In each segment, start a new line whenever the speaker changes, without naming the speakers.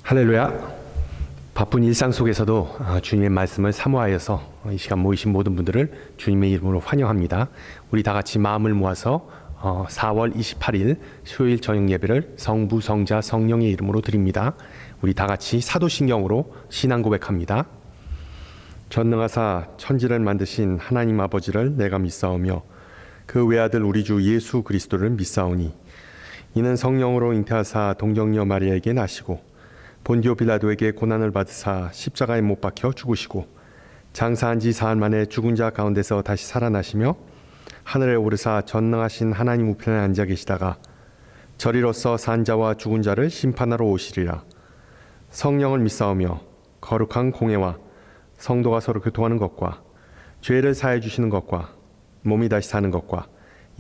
할렐루야. 바쁜 일상 속에서도 주님의 말씀을 사모하여서 이 시간 모이신 모든 분들을 주님의 이름으로 환영합니다. 우리 다 같이 마음을 모아서 4월 28일 수요일 저녁 예배를 성부, 성자, 성령의 이름으로 드립니다. 우리 다 같이 사도신경으로 신앙 고백합니다. 전능하사 천지를 만드신 하나님 아버지를 내가 믿사오며 그 외아들 우리 주 예수 그리스도를 믿사오니 이는 성령으로 잉태하사 동정녀 마리아에게 나시고 본디오 빌라도에게 고난을 받으사 십자가에 못 박혀 죽으시고 장사한 지 사흘 만에 죽은 자 가운데서 다시 살아나시며 하늘에 오르사 전능하신 하나님 우편에 앉아 계시다가 저리로서 산 자와 죽은 자를 심판하러 오시리라. 성령을 믿사오며 거룩한 공회와 성도가 서로 교통하는 것과 죄를 사해 주시는 것과 몸이 다시 사는 것과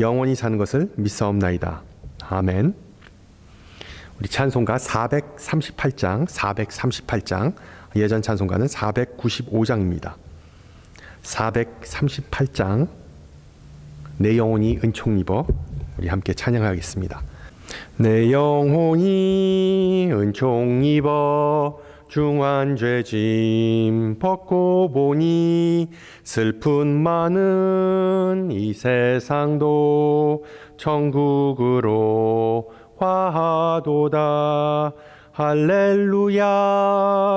영원히 사는 것을 믿사옵나이다. 아멘. 우리 찬송가 438장 예전 찬송가는 495장입니다. 438장 내 영혼이 은총 입어 우리 함께 찬양하겠습니다. 내 영혼이 은총 입어 중한 죄짐 벗고 보니 슬픈 많은 이 세상도 천국으로 화하도다. 할렐루야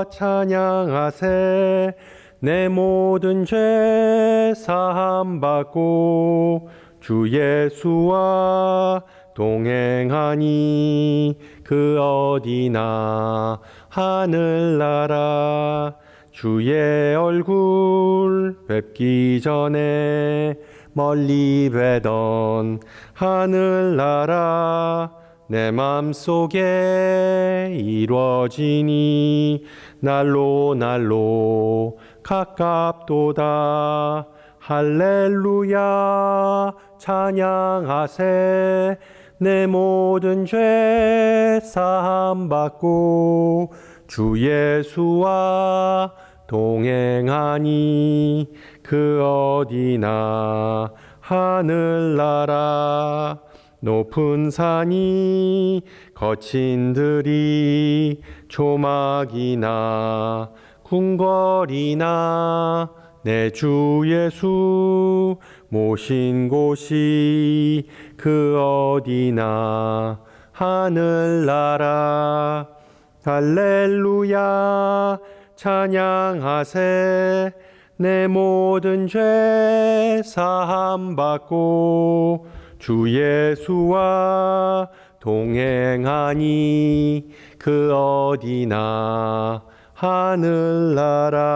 찬양하세. 내 모든 죄 사함 받고 주 예수와 동행하니 그 어디나 하늘나라. 주의 얼굴 뵙기 전에 멀리 뵈던 하늘나라. 내 맘속에 이루어지니 날로 가깝도다. 할렐루야 찬양하세. 내 모든 죄 사함 받고 주 예수와 동행하니 그 어디나 하늘나라. 높은 산이 거친 들이 조막이나 궁궐이나 내 주 예수 모신 곳이 그 어디나 하늘나라. 할렐루야 찬양하세. 내 모든 죄 사함 받고 주 예수와 동행하니 그 어디나 하늘나라.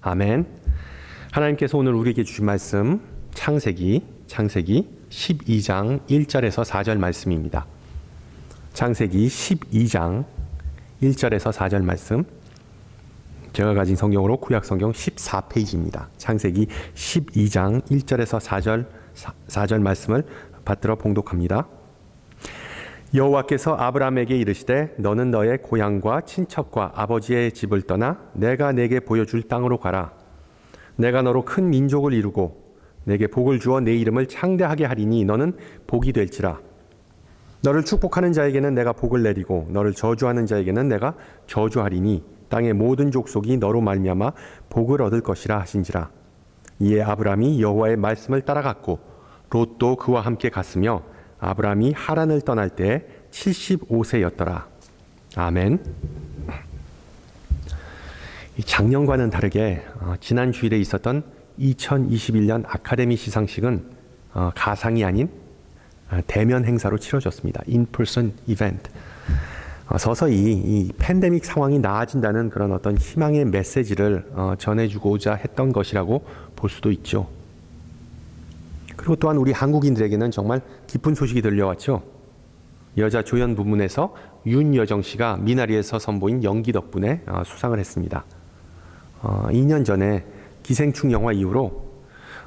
아멘. 하나님께서 오늘 우리에게 주신 말씀 창세기 12장 1절에서 4절 말씀입니다. 창세기 12장 1절에서 4절 말씀, 제가 가진 성경으로 구약성경 14페이지입니다. 창세기 12장 1절에서 4절 말씀을 받들어 봉독합니다. 여호와께서 아브라함에게 이르시되 너는 너의 고향과 친척과 아버지의 집을 떠나 내가 내게 보여줄 땅으로 가라. 내가 너로 큰 민족을 이루고 내게 복을 주어 내 이름을 창대하게 하리니 너는 복이 될지라. 너를 축복하는 자에게는 내가 복을 내리고 너를 저주하는 자에게는 내가 저주하리니 땅의 모든 족속이 너로 말미암아 복을 얻을 것이라 하신지라. 이에 아브라함이 여호와의 말씀을 따라갔고 롯도 그와 함께 갔으며 아브라함이 하란을 떠날 때 75세였더라. 아멘. 작년과는 다르게 지난 주일에 있었던 2021년 아카데미 시상식은 가상이 아닌 대면 행사로 치러졌습니다. In-person event. 서서히 이 팬데믹 상황이 나아진다는 그런 어떤 희망의 메시지를 전해주고자 했던 것이라고 볼 수도 있죠. 그리고 또한 우리 한국인들에게는 정말 기쁜 소식이 들려왔죠. 여자 조연 부문에서 윤여정 씨가 미나리에서 선보인 연기 덕분에 수상을 했습니다. 2년 전에 기생충 영화 이후로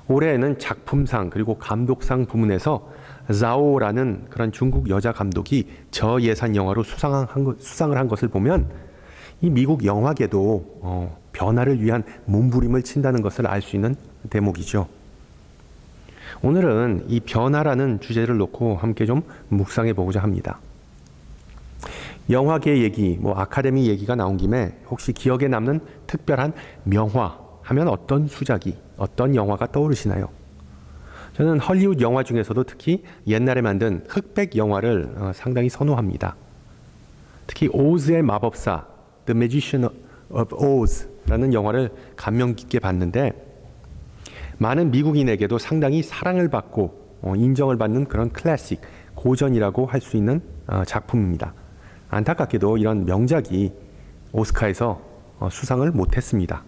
올해에는 작품상 그리고 감독상 부문에서 자오라는 그런 중국 여자 감독이 저예산 영화로 수상을 한 것을 보면 이 미국 영화계도 변화를 위한 몸부림을 친다는 것을 알 수 있는 대목이죠. 오늘은 이 변화라는 주제를 놓고 함께 좀 묵상해 보고자 합니다. 영화계 얘기, 아카데미 얘기가 나온 김에 혹시 기억에 남는 특별한 명화 하면 어떤 수작이, 어떤 영화가 떠오르시나요? 저는 헐리우드 영화 중에서도 특히 옛날에 만든 흑백 영화를 상당히 선호합니다. 특히 오즈의 마법사, The Magician of Oz라는 영화를 감명 깊게 봤는데 많은 미국인에게도 상당히 사랑을 받고 인정을 받는 그런 클래식, 고전이라고 할 수 있는 작품입니다. 안타깝게도 이런 명작이 오스카에서 수상을 못했습니다.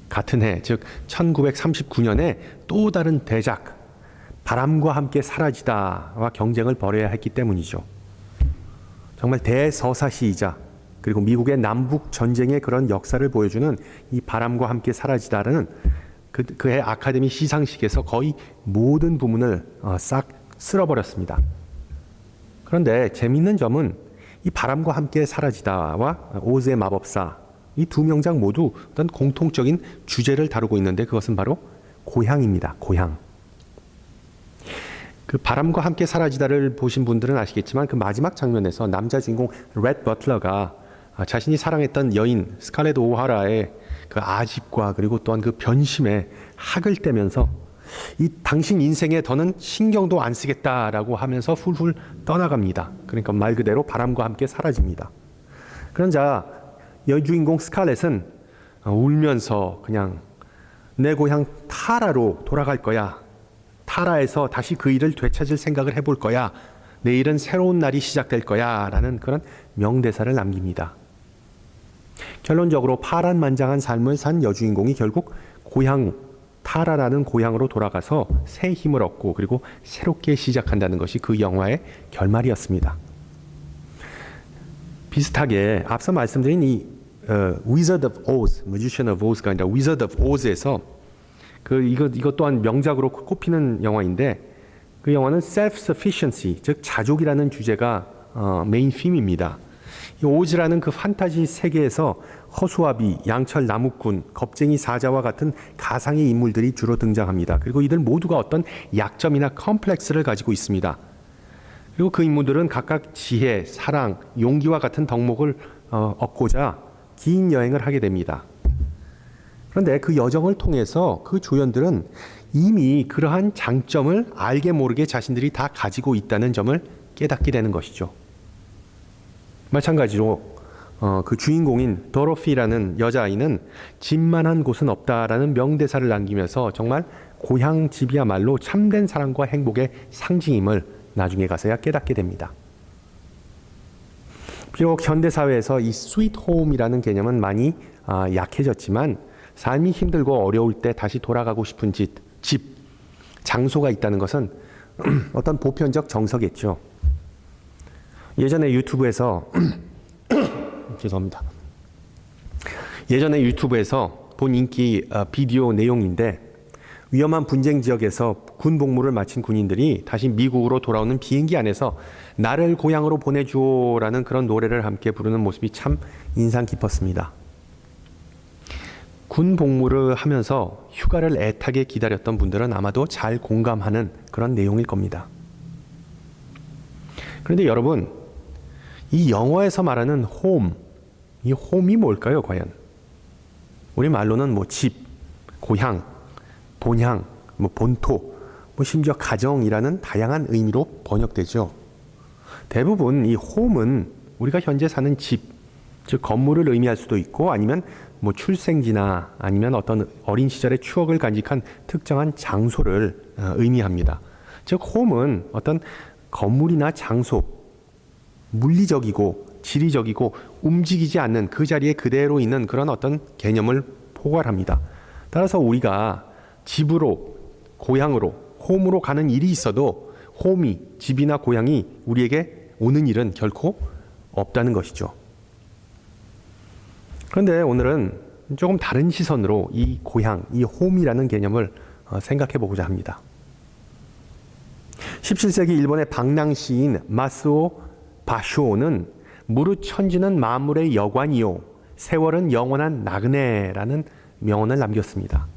같은 해, 즉 1939년에 또 다른 대작, 바람과 함께 사라지다와 경쟁을 벌여야 했기 때문이죠. 정말 대서사시이자 그리고 미국의 남북 전쟁의 그런 역사를 보여주는 이 바람과 함께 사라지다라는 그해 아카데미 시상식에서 거의 모든 부문을 싹 쓸어버렸습니다. 그런데 재미있는 점은 이 바람과 함께 사라지다와 오즈의 마법사, 이 두 명작 모두 어떤 공통적인 주제를 다루고 있는데 그것은 바로 고향입니다. 고향. 그 바람과 함께 사라지다를 보신 분들은 아시겠지만 그 마지막 장면에서 남자 주인공 렛 버틀러가 자신이 사랑했던 여인 스칼렛 오하라의 그 아집과 그리고 또한 그 변심에 학을 떼면서 이 당신 인생에 더는 신경도 안 쓰겠다라고 하면서 훌훌 떠나갑니다. 그러니까 말 그대로 바람과 함께 사라집니다. 그러자 여주인공 스칼렛은 울면서 그냥 내 고향 타라로 돌아갈 거야. 타라에서 다시 그 일을 되찾을 생각을 해볼 거야. 내일은 새로운 날이 시작될 거야. 라는 그런 명대사를 남깁니다. 결론적으로 파란만장한 삶을 산 여주인공이 결국 고향, 타라라는 고향으로 돌아가서 새 힘을 얻고 그리고 새롭게 시작한다는 것이 그 영화의 결말이었습니다. 비슷하게 앞서 말씀드린 이 Wizard of Oz, Magician of Oz가 아니라 Wizard of Oz에서 이것 또한 명작으로 꼽히는 영화인데 그 영화는 self-sufficiency, 즉 자족이라는 주제가 메인 빔입니다. 이 오즈라는 그 판타지 세계에서 허수아비, 양철 나무꾼, 겁쟁이 사자와 같은 가상의 인물들이 주로 등장합니다. 그리고 이들 모두가 어떤 약점이나 컴플렉스를 가지고 있습니다. 그리고 그 인물들은 각각 지혜, 사랑, 용기와 같은 덕목을 얻고자 긴 여행을 하게 됩니다. 그런데 그 여정을 통해서 그 조연들은 이미 그러한 장점을 알게 모르게 자신들이 다 가지고 있다는 점을 깨닫게 되는 것이죠. 마찬가지로 그 주인공인 도로피라는 여자아이는 집만한 곳은 없다라는 명대사를 남기면서 정말 고향 집이야말로 참된 사랑과 행복의 상징임을 나중에 가서야 깨닫게 됩니다. 비록 현대사회에서 이 스위트 홈이라는 개념은 많이 약해졌지만 삶이 힘들고 어려울 때 다시 돌아가고 싶은 집, 장소가 있다는 것은 어떤 보편적 정서겠죠. 예전에 유튜브에서 죄송합니다. 예전에 유튜브에서 본 인기 비디오 내용인데 위험한 분쟁 지역에서 군 복무를 마친 군인들이 다시 미국으로 돌아오는 비행기 안에서 나를 고향으로 보내주오라는 그런 노래를 함께 부르는 모습이 참 인상 깊었습니다. 군 복무를 하면서 휴가를 애타게 기다렸던 분들은 아마도 잘 공감하는 그런 내용일 겁니다. 그런데 여러분, 이 영어에서 말하는 홈, 이 홈이 뭘까요, 과연? 우리 말로는 집, 고향, 본향, 본토, 심지어 가정이라는 다양한 의미로 번역되죠. 대부분 이 홈은 우리가 현재 사는 집, 즉 건물을 의미할 수도 있고 아니면 출생지나 아니면 어떤 어린 시절의 추억을 간직한 특정한 장소를 의미합니다. 즉 홈은 어떤 건물이나 장소, 물리적이고 지리적이고 움직이지 않는 그 자리에 그대로 있는 그런 어떤 개념을 포괄합니다. 따라서 우리가 집으로, 고향으로, 홈으로 가는 일이 있어도 홈이, 집이나 고향이 우리에게 오는 일은 결코 없다는 것이죠. 그런데 오늘은 조금 다른 시선으로 이 고향, 이 홈이라는 개념을 생각해 보고자 합니다. 17세기 일본의 방랑 시인 마스오 바쇼는 무릇 천지는 만물의 여관이요 세월은 영원한 나그네라는 명언을 남겼습니다.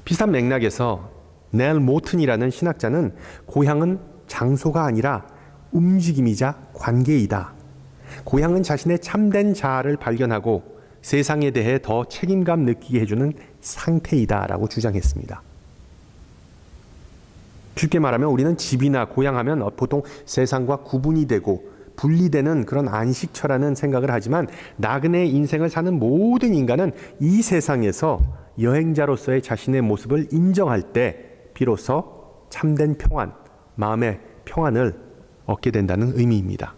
비슷한 맥락에서 넬 모튼이라는 신학자는 고향은 장소가 아니라 움직임이자 관계이다. 고향은 자신의 참된 자아를 발견하고 세상에 대해 더 책임감 느끼게 해주는 상태이다라고 주장했습니다. 쉽게 말하면 우리는 집이나 고향하면 보통 세상과 구분이 되고 분리되는 그런 안식처라는 생각을 하지만 나그네의 인생을 사는 모든 인간은 이 세상에서 여행자로서의 자신의 모습을 인정할 때 비로소 참된 평안, 마음의 평안을 얻게 된다는 의미입니다.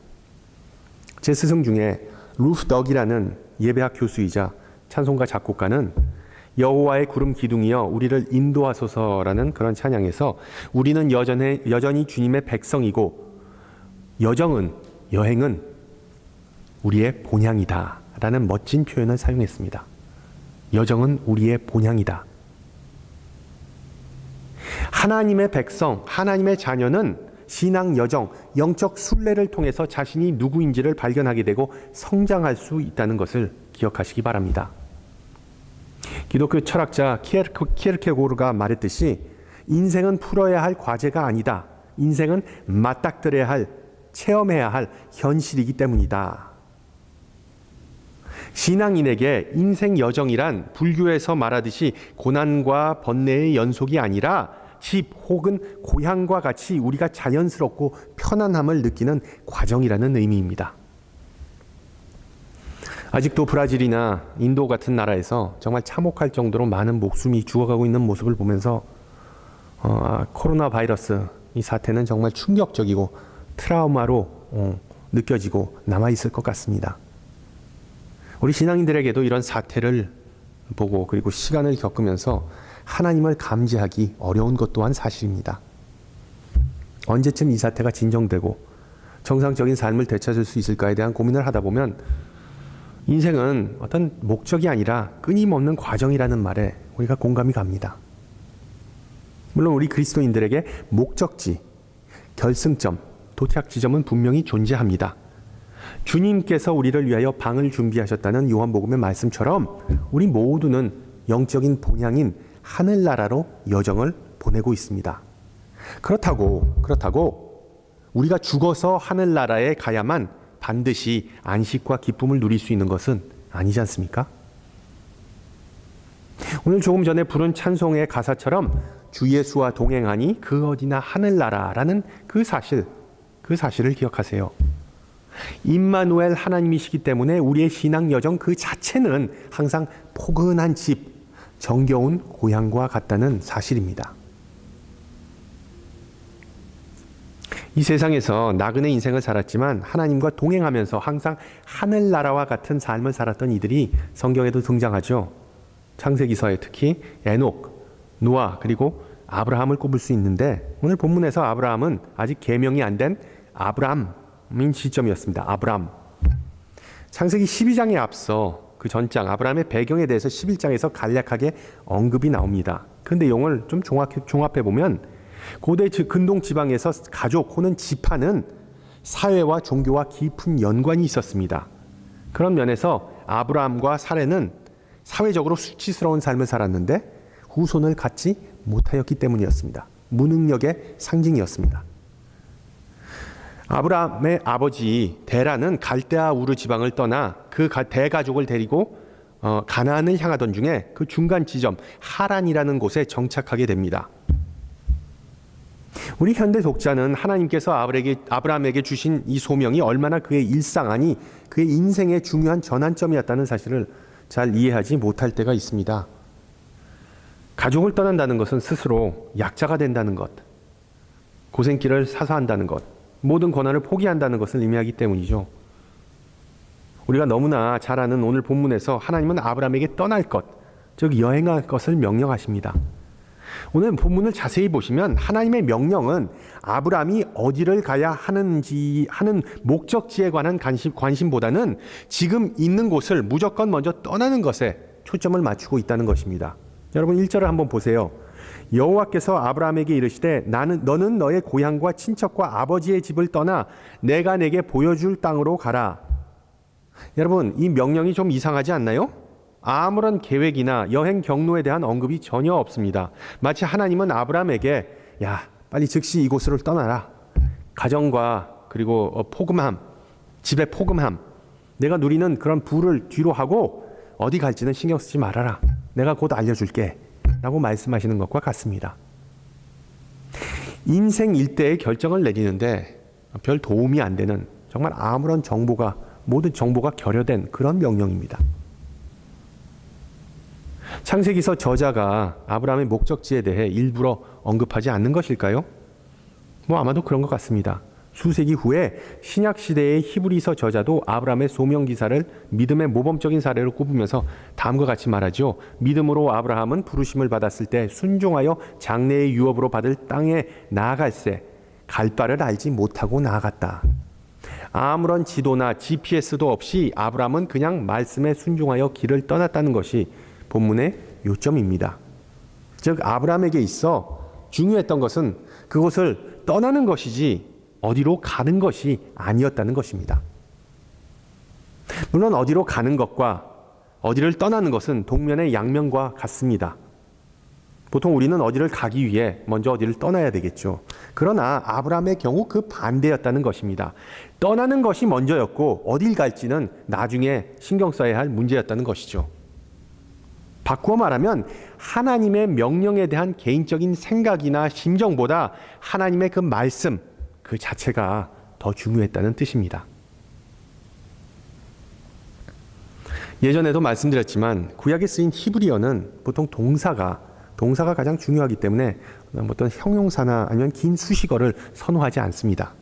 제 스승 중에 루프 덕이라는 예배학 교수이자 찬송가 작곡가는 여호와의 구름 기둥이여 우리를 인도하소서라는 그런 찬양에서 우리는 여전히 주님의 백성이고 여행은 우리의 본향이다 라는 멋진 표현을 사용했습니다. 여정은 우리의 본향이다. 하나님의 백성, 하나님의 자녀는 신앙 여정, 영적 순례를 통해서 자신이 누구인지를 발견하게 되고 성장할 수 있다는 것을 기억하시기 바랍니다. 기독교 철학자 키에르케고르가 말했듯이 인생은 풀어야 할 과제가 아니다. 인생은 맞닥뜨려야 할, 체험해야 할 현실이기 때문이다. 신앙인에게 인생 여정이란 불교에서 말하듯이 고난과 번뇌의 연속이 아니라 집 혹은 고향과 같이 우리가 자연스럽고 편안함을 느끼는 과정이라는 의미입니다. 아직도 브라질이나 인도 같은 나라에서 정말 참혹할 정도로 많은 목숨이 죽어가고 있는 모습을 보면서 코로나 바이러스 이 사태는 정말 충격적이고 트라우마로 느껴지고 남아있을 것 같습니다. 우리 신앙인들에게도 이런 사태를 보고 그리고 시간을 겪으면서 하나님을 감지하기 어려운 것 또한 사실입니다. 언제쯤 이 사태가 진정되고 정상적인 삶을 되찾을 수 있을까에 대한 고민을 하다 보면 인생은 어떤 목적이 아니라 끊임없는 과정이라는 말에 우리가 공감이 갑니다. 물론 우리 그리스도인들에게 목적지, 결승점, 도착 지점은 분명히 존재합니다. 주님께서 우리를 위하여 방을 준비하셨다는 요한복음의 말씀처럼 우리 모두는 영적인 본향인 하늘나라로 여정을 보내고 있습니다. 그렇다고 우리가 죽어서 하늘나라에 가야만 반드시 안식과 기쁨을 누릴 수 있는 것은 아니지 않습니까? 오늘 조금 전에 부른 찬송의 가사처럼 주 예수와 동행하니 그 어디나 하늘나라라는 그 사실을 기억하세요. 임마누엘 하나님이시기 때문에 우리의 신앙 여정 그 자체는 항상 포근한 집, 정겨운 고향과 같다는 사실입니다. 이 세상에서 나그네 인생을 살았지만 하나님과 동행하면서 항상 하늘나라와 같은 삶을 살았던 이들이 성경에도 등장하죠. 창세기서에 특히 에녹, 노아 그리고 아브라함을 꼽을 수 있는데 오늘 본문에서 아브라함은 아직 계명이 안 된 아브람인 시점이었습니다. 아브람. 창세기 12장에 앞서 그 전장 아브라함의 배경에 대해서 11장에서 간략하게 언급이 나옵니다. 그 내용을 좀 종합해 보면 고대 근동 지방에서 가족 혹은 지파는 사회와 종교와 깊은 연관이 있었습니다. 그런 면에서 아브라함과 사레는 사회적으로 수치스러운 삶을 살았는데 후손을 갖지 못하였기 때문이었습니다. 무능력의 상징이었습니다. 아브라함의 아버지 데라는 갈대아 우르 지방을 떠나 그 대가족을 데리고 가나안을 향하던 중에 그 중간 지점 하란이라는 곳에 정착하게 됩니다. 우리 현대 독자는 하나님께서 아브라함에게 주신 이 소명이 얼마나 그의 일상 아니 그의 인생의 중요한 전환점이었다는 사실을 잘 이해하지 못할 때가 있습니다. 가족을 떠난다는 것은 스스로 약자가 된다는 것, 고생길을 사서한다는 것, 모든 권한을 포기한다는 것을 의미하기 때문이죠. 우리가 너무나 잘 아는 오늘 본문에서 하나님은 아브라함에게 떠날 것, 즉 여행할 것을 명령하십니다. 오늘 본문을 자세히 보시면 하나님의 명령은 아브라함이 어디를 가야 하는지 하는 목적지에 관한 관심보다는 지금 있는 곳을 무조건 먼저 떠나는 것에 초점을 맞추고 있다는 것입니다. 여러분 1절을 한번 보세요. 여호와께서 아브라함에게 이르시되 너는 너의 고향과 친척과 아버지의 집을 떠나 내가 내게 보여줄 땅으로 가라. 여러분 이 명령이 좀 이상하지 않나요? 아무런 계획이나 여행 경로에 대한 언급이 전혀 없습니다. 마치 하나님은 아브라함에게 야 빨리 즉시 이곳을 떠나라. 가정과 그리고 포금함, 집의 포금함 내가 누리는 그런 부를 뒤로 하고 어디 갈지는 신경 쓰지 말아라. 내가 곧 알려줄게. 라고 말씀하시는 것과 같습니다. 인생 일대의 결정을 내리는데 별 도움이 안 되는 정말 아무런 모든 정보가 결여된 그런 명령입니다. 창세기서 저자가 아브라함의 목적지에 대해 일부러 언급하지 않는 것일까요? 아마도 그런 것 같습니다. 수세기 후에 신약시대의 히브리서 저자도 아브라함의 소명기사를 믿음의 모범적인 사례로 꼽으면서 다음과 같이 말하죠. 믿음으로 아브라함은 부르심을 받았을 때 순종하여 장래의 유업으로 받을 땅에 나아갈새 갈 바를 알지 못하고 나아갔다. 아무런 지도나 GPS도 없이 아브라함은 그냥 말씀에 순종하여 길을 떠났다는 것이 본문의 요점입니다. 즉 아브라함에게 있어 중요했던 것은 그곳을 떠나는 것이지 어디로 가는 것이 아니었다는 것입니다. 물론 어디로 가는 것과 어디를 떠나는 것은 동면의 양면과 같습니다. 보통 우리는 어디를 가기 위해 먼저 어디를 떠나야 되겠죠. 그러나 아브라함의 경우 그 반대였다는 것입니다. 떠나는 것이 먼저였고 어딜 갈지는 나중에 신경 써야 할 문제였다는 것이죠. 바꾸어 말하면 하나님의 명령에 대한 개인적인 생각이나 심정보다 하나님의 그 말씀 그 자체가 더 중요했다는 뜻입니다. 예전에도 말씀드렸지만 구약에 쓰인 히브리어는 보통 동사가 가장 중요하기 때문에 어떤 형용사나 아니면 긴 수식어를 선호하지 않습니다.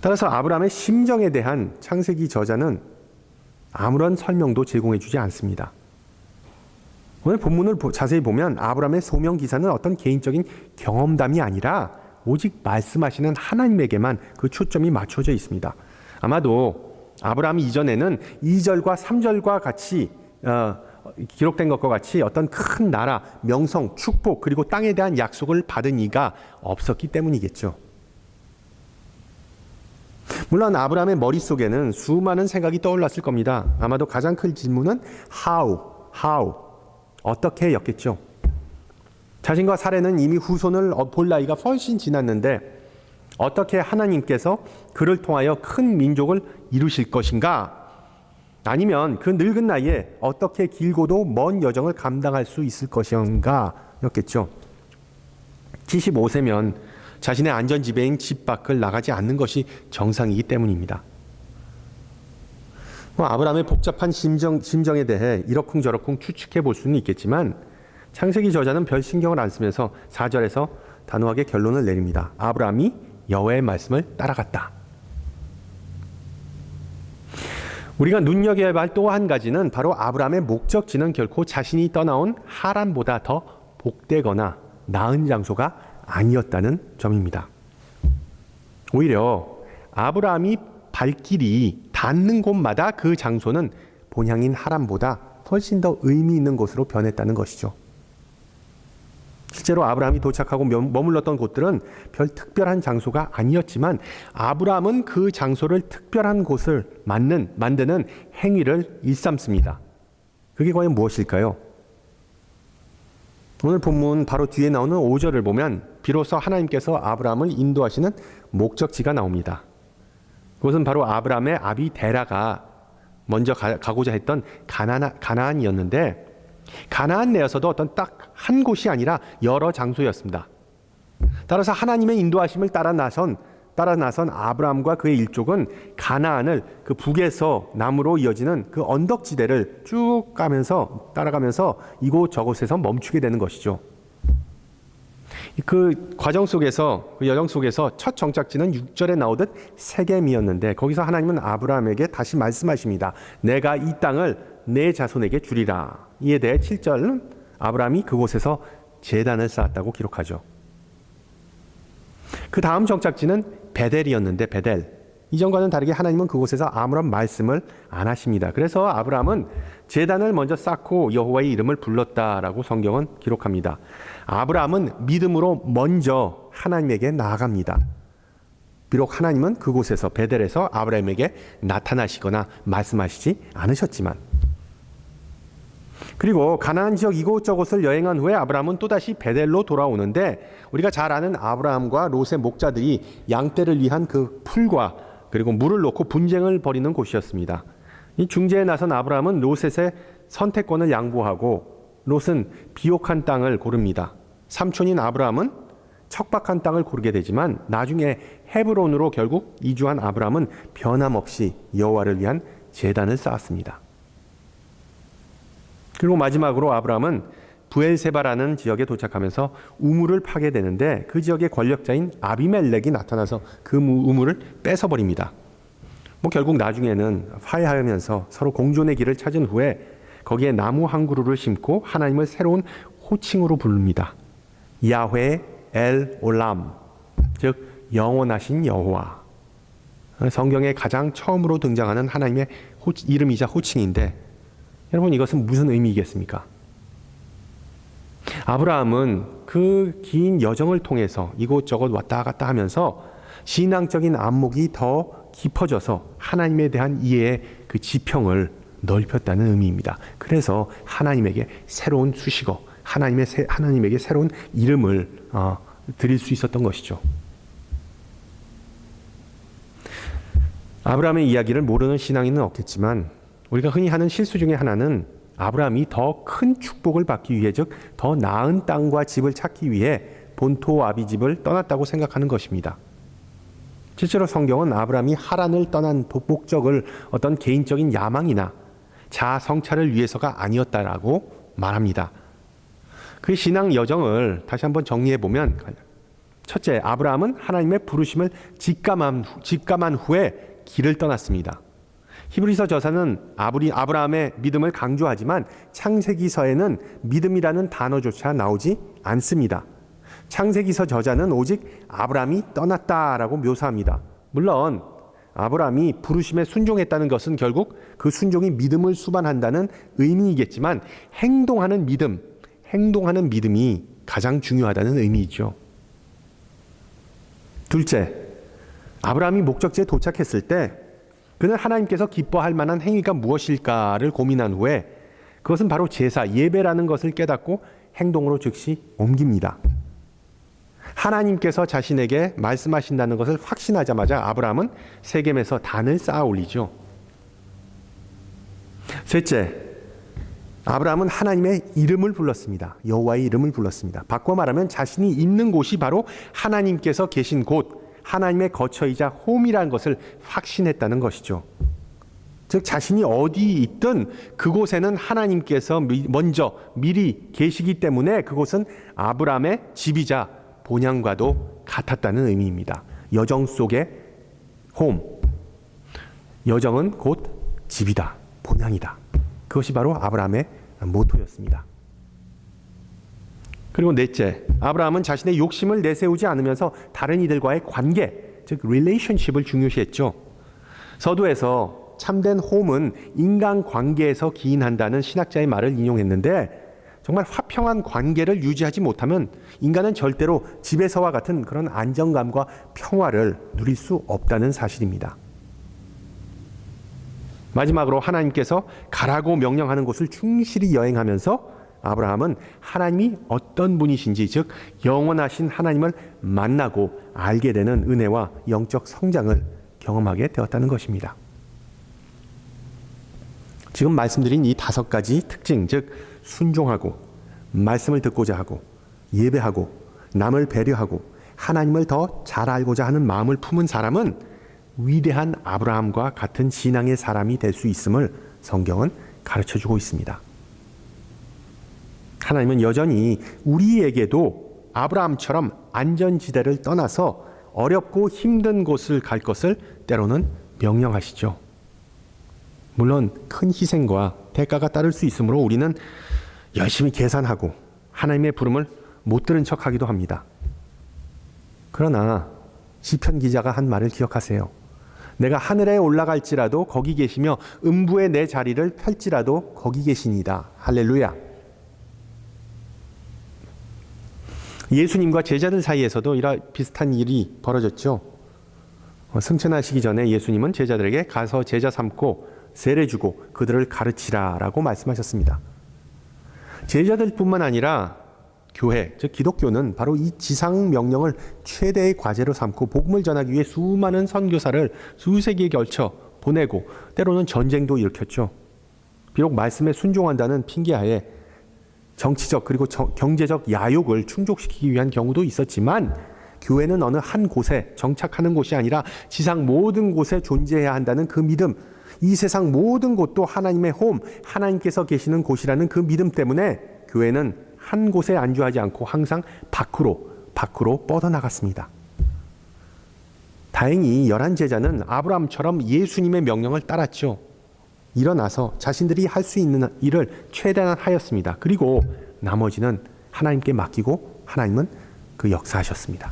따라서 아브라함의 심정에 대한 창세기 저자는 아무런 설명도 제공해 주지 않습니다. 오늘 본문을 자세히 보면 아브라함의 소명 기사는 어떤 개인적인 경험담이 아니라 오직 말씀하시는 하나님에게만 그 초점이 맞춰져 있습니다. 아마도 아브라함 이전에는 2절과 3절과 같이 기록된 것과 같이 어떤 큰 나라, 명성, 축복 그리고 땅에 대한 약속을 받은 이가 없었기 때문이겠죠. 물론 아브라함의 머릿속에는 수많은 생각이 떠올랐을 겁니다. 아마도 가장 큰 질문은 how 어떻게였겠죠. 자신과 사례는 이미 후손을 볼 나이가 훨씬 지났는데 어떻게 하나님께서 그를 통하여 큰 민족을 이루실 것인가? 아니면 그 늙은 나이에 어떻게 길고도 먼 여정을 감당할 수 있을 것인가? 였겠죠. 75세면 자신의 안전지대인 집 밖을 나가지 않는 것이 정상이기 때문입니다. 아브라함의 복잡한 심정에 대해 이러쿵저러쿵 추측해 볼 수는 있겠지만 창세기 저자는 별 신경을 안 쓰면서 4절에서 단호하게 결론을 내립니다. 아브라함이 여호와의 말씀을 따라갔다. 우리가 눈여겨야 할 또 한 가지는 바로 아브라함의 목적지는 결코 자신이 떠나온 하란보다 더 복되거나 나은 장소가 아니었다는 점입니다. 오히려 아브라함이 발길이 닿는 곳마다 그 장소는 본향인 하란보다 훨씬 더 의미 있는 곳으로 변했다는 것이죠. 실제로 아브라함이 도착하고 머물렀던 곳들은 별 특별한 장소가 아니었지만 아브라함은 그 장소를 특별한 곳을 만드는 행위를 일삼습니다. 그게 과연 무엇일까요? 오늘 본문 바로 뒤에 나오는 5절을 보면 비로소 하나님께서 아브라함을 인도하시는 목적지가 나옵니다. 그것은 바로 아브라함의 아비 데라가 먼저 가고자 했던 가나안이었는데 가나안 내에서도 어떤 딱 한 곳이 아니라 여러 장소였습니다. 따라서 하나님의 인도하심을 따라 나선 아브라함과 그의 일족은 가나안을 그 북에서 남으로 이어지는 그 언덕지대를 쭉 따라가면서 이곳저곳에서 멈추게 되는 것이죠. 그 과정 속에서 그 여정 속에서 첫 정착지는 6절에 나오듯 세겜이었는데 거기서 하나님은 아브라함에게 다시 말씀하십니다. 내가 이 땅을 내 자손에게 주리라. 이에 대해 7절은 아브라함이 그곳에서 제단을 쌓았다고 기록하죠. 그 다음 정착지는 베델이었는데 베델. 이전과는 다르게 하나님은 그곳에서 아무런 말씀을 안 하십니다. 그래서 아브라함은 제단을 먼저 쌓고 여호와의 이름을 불렀다라고 성경은 기록합니다. 아브라함은 믿음으로 먼저 하나님에게 나아갑니다. 비록 하나님은 그곳에서 베델에서 아브라함에게 나타나시거나 말씀하시지 않으셨지만 그리고 가나안 지역 이곳저곳을 여행한 후에 아브라함은 또다시 베델로 돌아오는데 우리가 잘 아는 아브라함과 롯의 목자들이 양떼를 위한 그 풀과 그리고 물을 놓고 분쟁을 벌이는 곳이었습니다. 이 중재에 나선 아브라함은 롯의 선택권을 양보하고 롯은 비옥한 땅을 고릅니다. 삼촌인 아브라함은 척박한 땅을 고르게 되지만 나중에 헤브론으로 결국 이주한 아브라함은 변함없이 여호와를 위한 제단을 쌓았습니다. 그리고 마지막으로 아브라함은 부엘세바라는 지역에 도착하면서 우물을 파게 되는데 그 지역의 권력자인 아비멜렉이 나타나서 그 우물을 뺏어버립니다. 결국 나중에는 화해하면서 서로 공존의 길을 찾은 후에 거기에 나무 한 그루를 심고 하나님을 새로운 호칭으로 부릅니다. 야훼 엘 올람, 즉 영원하신 여호와. 성경에 가장 처음으로 등장하는 하나님의 이름이자 호칭인데 여러분 이것은 무슨 의미이겠습니까? 아브라함은 그 긴 여정을 통해서 이곳저곳 왔다 갔다 하면서 신앙적인 안목이 더 깊어져서 하나님에 대한 이해의 그 지평을 넓혔다는 의미입니다. 그래서 하나님에게 새로운 수식어, 하나님에게 새로운 이름을 드릴 수 있었던 것이죠. 아브라함의 이야기를 모르는 신앙인은 없겠지만 우리가 흔히 하는 실수 중에 하나는 아브라함이 더 큰 축복을 받기 위해, 즉 더 나은 땅과 집을 찾기 위해 본토 아비집을 떠났다고 생각하는 것입니다. 실제로 성경은 아브라함이 하란을 떠난 목적을 어떤 개인적인 야망이나 자아 성찰을 위해서가 아니었다라고 말합니다. 그 신앙 여정을 다시 한번 정리해 보면, 첫째, 아브라함은 하나님의 부르심을 직감한 후에 길을 떠났습니다. 히브리서 저자는 아브라함의 믿음을 강조하지만 창세기서에는 믿음이라는 단어조차 나오지 않습니다. 창세기서 저자는 오직 아브라함이 떠났다라고 묘사합니다. 물론 아브라함이 부르심에 순종했다는 것은 결국 그 순종이 믿음을 수반한다는 의미이겠지만 행동하는 믿음이 가장 중요하다는 의미이죠. 둘째, 아브라함이 목적지에 도착했을 때 그는 하나님께서 기뻐할 만한 행위가 무엇일까를 고민한 후에 그것은 바로 제사, 예배라는 것을 깨닫고 행동으로 즉시 옮깁니다. 하나님께서 자신에게 말씀하신다는 것을 확신하자마자 아브라함은 세겜에서 단을 쌓아 올리죠. 셋째, 아브라함은 하나님의 이름을 불렀습니다. 여호와의 이름을 불렀습니다. 바꿔 말하면 자신이 있는 곳이 바로 하나님께서 계신 곳, 하나님의 거처이자 홈이라는 것을 확신했다는 것이죠. 즉 자신이 어디 있든 그곳에는 하나님께서 먼저 미리 계시기 때문에 그곳은 아브라함의 집이자 본향과도 같았다는 의미입니다. 여정 속의 홈, 여정은 곧 집이다, 본향이다. 그것이 바로 아브라함의 모토였습니다. 그리고 넷째, 아브라함은 자신의 욕심을 내세우지 않으면서 다른 이들과의 관계, 즉 릴레이션십을 중요시했죠. 서두에서 참된 홈은 인간관계에서 기인한다는 신학자의 말을 인용했는데 정말 화평한 관계를 유지하지 못하면 인간은 절대로 집에서와 같은 그런 안정감과 평화를 누릴 수 없다는 사실입니다. 마지막으로 하나님께서 가라고 명령하는 곳을 충실히 여행하면서 아브라함은 하나님이 어떤 분이신지, 즉 영원하신 하나님을 만나고 알게 되는 은혜와 영적 성장을 경험하게 되었다는 것입니다. 지금 말씀드린 이 5가지 특징, 즉 순종하고 말씀을 듣고자 하고 예배하고 남을 배려하고 하나님을 더 잘 알고자 하는 마음을 품은 사람은 위대한 아브라함과 같은 신앙의 사람이 될 수 있음을 성경은 가르쳐주고 있습니다. 하나님은 여전히 우리에게도 아브라함처럼 안전지대를 떠나서 어렵고 힘든 곳을 갈 것을 때로는 명령하시죠. 물론 큰 희생과 대가가 따를 수 있으므로 우리는 열심히 계산하고 하나님의 부름을 못 들은 척하기도 합니다. 그러나 시편 기자가 한 말을 기억하세요. 내가 하늘에 올라갈지라도 거기 계시며 음부에 내 자리를 펼지라도 거기 계시니이다. 할렐루야. 예수님과 제자들 사이에서도 이런 비슷한 일이 벌어졌죠. 승천하시기 전에 예수님은 제자들에게 가서 제자 삼고 세례 주고 그들을 가르치라라고 말씀하셨습니다. 제자들뿐만 아니라 교회, 즉 기독교는 바로 이 지상 명령을 최대의 과제로 삼고 복음을 전하기 위해 수많은 선교사를 수세기에 걸쳐 보내고 때로는 전쟁도 일으켰죠. 비록 말씀에 순종한다는 핑계하에 정치적 그리고 경제적 야욕을 충족시키기 위한 경우도 있었지만 교회는 어느 한 곳에 정착하는 곳이 아니라 지상 모든 곳에 존재해야 한다는 그 믿음, 이 세상 모든 곳도 하나님의 홈, 하나님께서 계시는 곳이라는 그 믿음 때문에 교회는 한 곳에 안주하지 않고 항상 밖으로 뻗어나갔습니다. 다행히 11 제자는 아브라함처럼 예수님의 명령을 따랐죠. 일어나서 자신들이 할 수 있는 일을 최대한 하였습니다. 그리고 나머지는 하나님께 맡기고 하나님은 그 역사하셨습니다.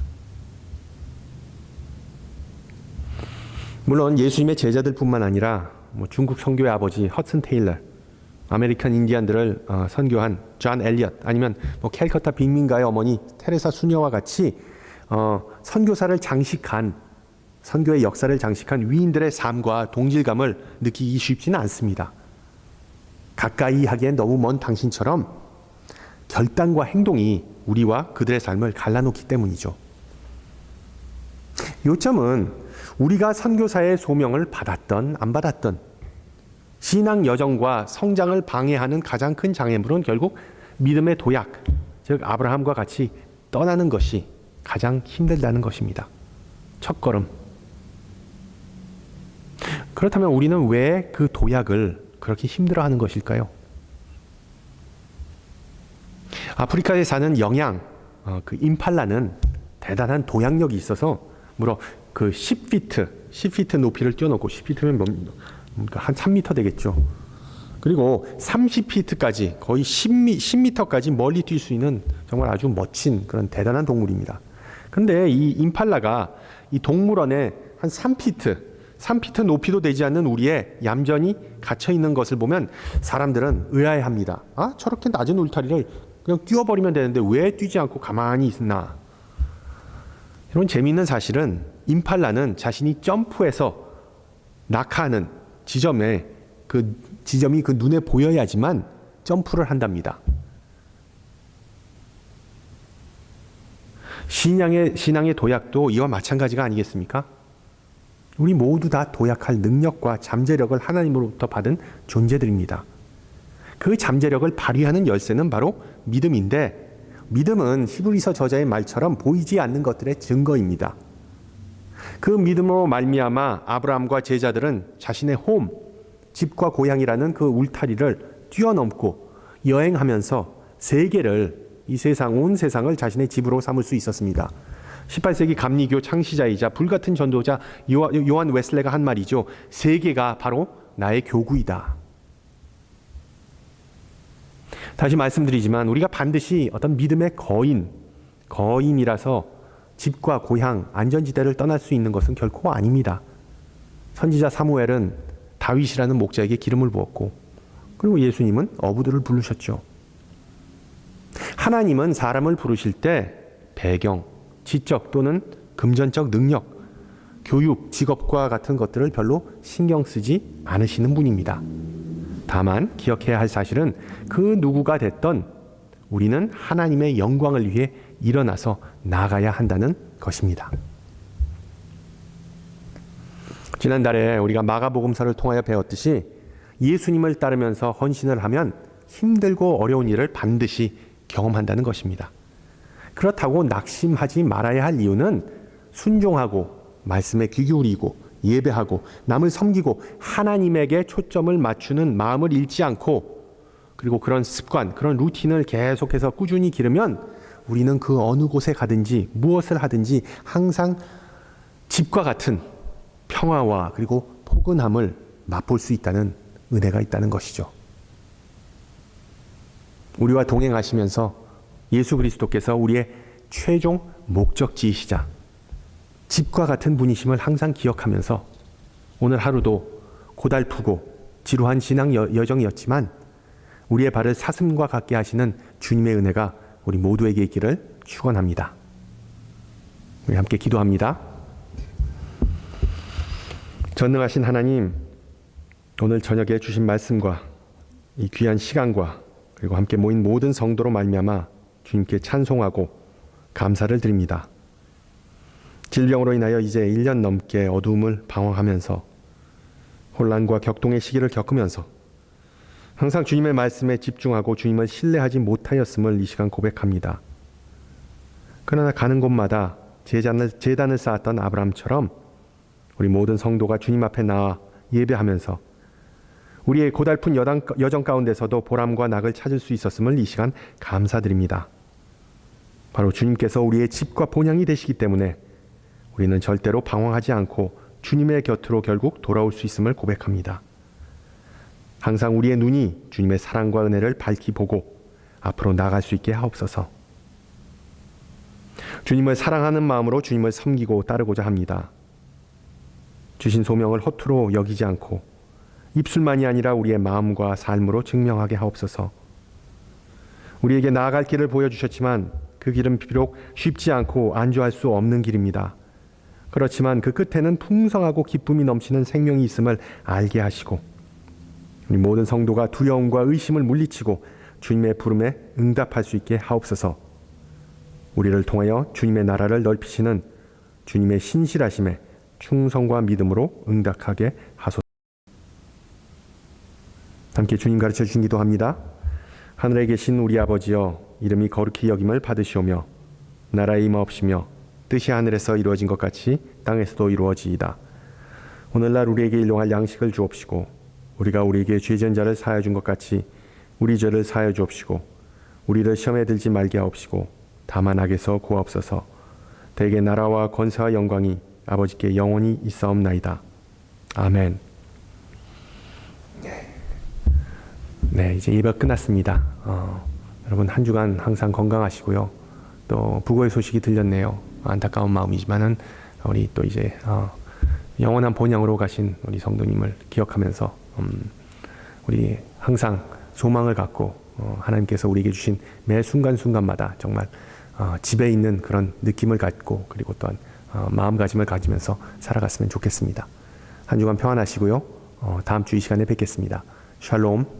물론 예수님의 제자들뿐만 아니라 중국 선교의 아버지 허슨 테일러, 아메리칸 인디안들을 선교한 존 엘리엇, 아니면 캘커타 빈민가의 어머니 테레사 수녀와 같이 선교사를 장식한, 선교의 역사를 장식한 위인들의 삶과 동질감을 느끼기 쉽지는 않습니다. 가까이 하기엔 너무 먼 당신처럼 결단과 행동이 우리와 그들의 삶을 갈라놓기 때문이죠. 요점은 우리가 선교사의 소명을 받았던 안 받았던 신앙 여정과 성장을 방해하는 가장 큰 장애물은 결국 믿음의 도약, 즉 아브라함과 같이 떠나는 것이 가장 힘들다는 것입니다. 첫걸음. 그렇다면 우리는 왜 그 도약을 그렇게 힘들어하는 것일까요? 아프리카에 사는 영양, 그 임팔라는 대단한 도약력이 있어서 물어 그 10피트 높이를 뛰어넘고 10피트면 한 3m 되겠죠. 그리고 30피트까지 거의 10m까지 멀리 뛸 수 있는 정말 아주 멋진 그런 대단한 동물입니다. 그런데 이 임팔라가 이 동물원에 한 3피트 높이도 되지 않는 우리의 얌전히 갇혀 있는 것을 보면 사람들은 의아해합니다. 아, 저렇게 낮은 울타리를 그냥 뛰어버리면 되는데 왜 뛰지 않고 가만히 있나? 이런 재미있는 사실은 임팔라는 자신이 점프해서 낙하하는 지점이 그 눈에 보여야지만 점프를 한답니다. 신앙의 도약도 이와 마찬가지가 아니겠습니까? 우리 모두 다 도약할 능력과 잠재력을 하나님으로부터 받은 존재들입니다. 그 잠재력을 발휘하는 열쇠는 바로 믿음인데, 믿음은 히브리서 저자의 말처럼 보이지 않는 것들의 증거입니다. 그 믿음으로 말미암아 아브라함과 제자들은 자신의 홈, 집과 고향이라는 그 울타리를 뛰어넘고 여행하면서 세계를, 이 세상, 온 세상을 자신의 집으로 삼을 수 있었습니다. 18세기 감리교 창시자이자 불같은 전도자 요한 웨슬레가 한 말이죠. 세계가 바로 나의 교구이다. 다시 말씀드리지만 우리가 반드시 어떤 믿음의 거인이라서 집과 고향, 안전지대를 떠날 수 있는 것은 결코 아닙니다. 선지자 사무엘은 다윗이라는 목자에게 기름을 부었고, 그리고 예수님은 어부들을 부르셨죠. 하나님은 사람을 부르실 때 배경, 지적 또는 금전적 능력, 교육, 직업과 같은 것들을 별로 신경 쓰지 않으시는 분입니다. 다만 기억해야 할 사실은 그 누구가 됐던 우리는 하나님의 영광을 위해 일어나서 나가야 한다는 것입니다. 지난달에 우리가 마가복음서를 통하여 배웠듯이 예수님을 따르면서 헌신을 하면 힘들고 어려운 일을 반드시 경험한다는 것입니다. 그렇다고 낙심하지 말아야 할 이유는 순종하고 말씀에 귀 기울이고 예배하고 남을 섬기고 하나님에게 초점을 맞추는 마음을 잃지 않고, 그리고 그런 습관, 그런 루틴을 계속해서 꾸준히 기르면 우리는 그 어느 곳에 가든지 무엇을 하든지 항상 집과 같은 평화와 그리고 포근함을 맛볼 수 있다는 은혜가 있다는 것이죠. 우리와 동행하시면서 예수 그리스도께서 우리의 최종 목적지이시자 집과 같은 분이심을 항상 기억하면서 오늘 하루도 고달프고 지루한 신앙 여정이었지만 우리의 발을 사슴과 같게 하시는 주님의 은혜가 우리 모두에게 있기를 축원합니다. 우리 함께 기도합니다. 전능하신 하나님, 오늘 저녁에 주신 말씀과 이 귀한 시간과 그리고 함께 모인 모든 성도로 말미암아 주님께 찬송하고 감사를 드립니다. 질병으로 인하여 이제 1년 넘게 어두움을 방황하면서 혼란과 격동의 시기를 겪으면서 항상 주님의 말씀에 집중하고 주님을 신뢰하지 못하였음을 이 시간 고백합니다. 그러나 가는 곳마다 제단을 쌓았던 아브라함처럼 우리 모든 성도가 주님 앞에 나와 예배하면서 우리의 고달픈 여정 가운데서도 보람과 낙을 찾을 수 있었음을 이 시간 감사드립니다. 바로 주님께서 우리의 집과 본향이 되시기 때문에 우리는 절대로 방황하지 않고 주님의 곁으로 결국 돌아올 수 있음을 고백합니다. 항상 우리의 눈이 주님의 사랑과 은혜를 밝히 보고 앞으로 나아갈 수 있게 하옵소서. 주님을 사랑하는 마음으로 주님을 섬기고 따르고자 합니다. 주신 소명을 허투루 여기지 않고 입술만이 아니라 우리의 마음과 삶으로 증명하게 하옵소서. 우리에게 나아갈 길을 보여주셨지만 그 길은 비록 쉽지 않고 안주할 수 없는 길입니다. 그렇지만 그 끝에는 풍성하고 기쁨이 넘치는 생명이 있음을 알게 하시고 우리 모든 성도가 두려움과 의심을 물리치고 주님의 부름에 응답할 수 있게 하옵소서. 우리를 통하여 주님의 나라를 넓히시는 주님의 신실하심에 충성과 믿음으로 응답하게 하소서. 함께 주님 가르쳐 주신 기도합니다. 하늘에 계신 우리 아버지여, 이름이 거룩히 여김을 받으시오며 나라의 임하옵시며 뜻이 하늘에서 이루어진 것 같이 땅에서도 이루어지이다. 오늘날 우리에게 일용할 양식을 주옵시고 우리가 우리에게 죄진 자를 사하여 준 것 같이 우리 죄를 사하여 주옵시고 우리를 시험에 들지 말게 하옵시고 다만 악에서 구하옵소서. 대개 나라와 권세와 영광이 아버지께 영원히 있사옵나이다. 아멘. 네, 이제 예배 끝났습니다. 여러분 한 주간 항상 건강하시고요. 또 부고의 소식이 들렸네요. 안타까운 마음이지만은 우리 또 이제 영원한 본향으로 가신 우리 성도님을 기억하면서 우리 항상 소망을 갖고 하나님께서 우리에게 주신 매 순간순간마다 정말 집에 있는 그런 느낌을 갖고 그리고 또한 마음가짐을 가지면서 살아갔으면 좋겠습니다. 한 주간 평안하시고요. 다음 주 이 시간에 뵙겠습니다. 샬롬.